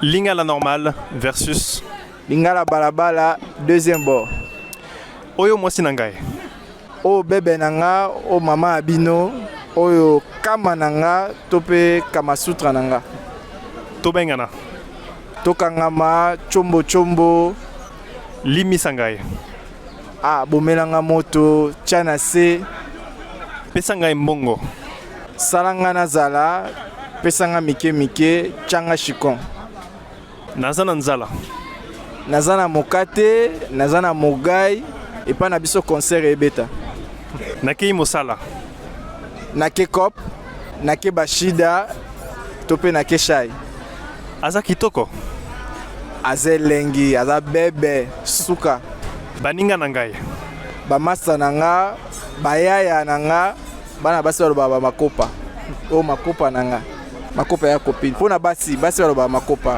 Lingala normal versus Lingala balabala, deuxième bord. Oyo mwasi nangai. O bebe nanga, o mama abino, oyo kama nanga, tope kama sutra nanga. Tobengana. Tokangama, chombo chombo. Limi sangai. Ah, bomelanga moto, tchana se. Pesangai mbongo. Salanga nazala, pesanga mike mike, changa shikon. Nazana nzala. Nazana mokate, nazana mogai, et pas na biso concert ebeta. Nakei mosala. Nake kop, nake bashida, tope nake shai. Aza kitoko. Aze lengi, aza bebe, suka. Baninga nangai. Bamasa nanga, bayaya nanga, bana basi walo baba makopa. O makopa nanga. Makopa ya kopine. Pona basi walo baba makopa.